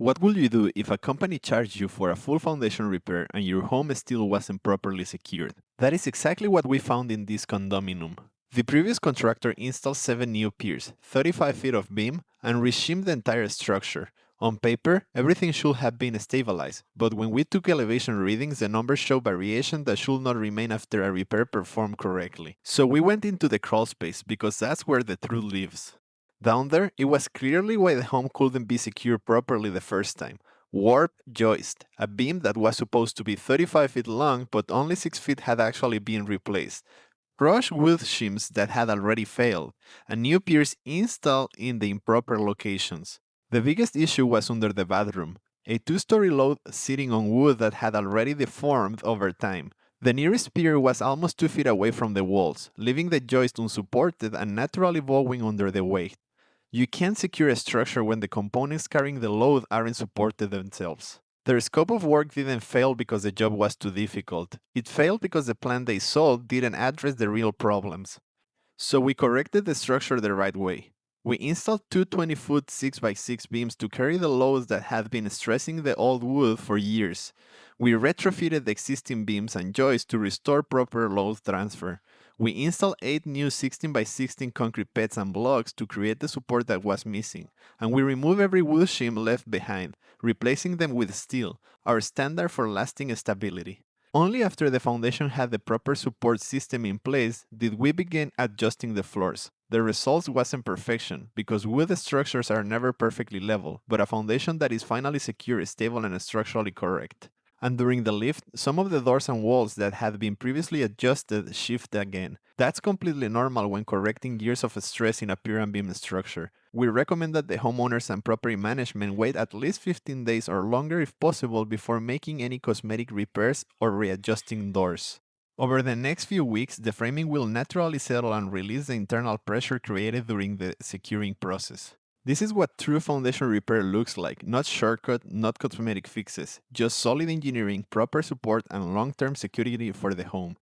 What would you do if a company charged you for a full foundation repair and your home still wasn't properly secured? That is exactly what we found in this condominium. The previous contractor installed 7 new piers, 35 feet of beam, and reshimed the entire structure. On paper, everything should have been stabilized, but when we took elevation readings, the numbers show variation that should not remain after a repair performed correctly. So we went into the crawl space because that's where the truth lives. Down there, it was clearly why the home couldn't be secured properly the first time. Warped joist, a beam that was supposed to be 35 feet long but only 6 feet had actually been replaced. Crushed wood shims that had already failed, and new piers installed in the improper locations. The biggest issue was under the bathroom, a two-story load sitting on wood that had already deformed over time. The nearest pier was almost 2 feet away from the walls, leaving the joist unsupported and naturally bowing under the weight. You can't secure a structure when the components carrying the load aren't supported themselves. Their scope of work didn't fail because the job was too difficult. It failed because the plan they sold didn't address the real problems. So we corrected the structure the right way. We installed two 20-foot 6x6 beams to carry the loads that had been stressing the old wood for years. We retrofitted the existing beams and joists to restore proper load transfer. We installed 8 new 16x16 concrete pets and blocks to create the support that was missing, and we removed every wood shim left behind, replacing them with steel, our standard for lasting stability. Only after the foundation had the proper support system in place did we begin adjusting the floors. The result wasn't perfection, because wood structures are never perfectly level, but a foundation that is finally secure, stable, and structurally correct. And during the lift, some of the doors and walls that had been previously adjusted shift again. That's completely normal when correcting years of stress in a pier-and-beam structure. We recommend that the homeowners and property management wait at least 15 days or longer if possible before making any cosmetic repairs or readjusting doors. Over the next few weeks, the framing will naturally settle and release the internal pressure created during the securing process. This is what true foundation repair looks like, not shortcut, not cosmetic fixes, just solid engineering, proper support, and long-term security for the home.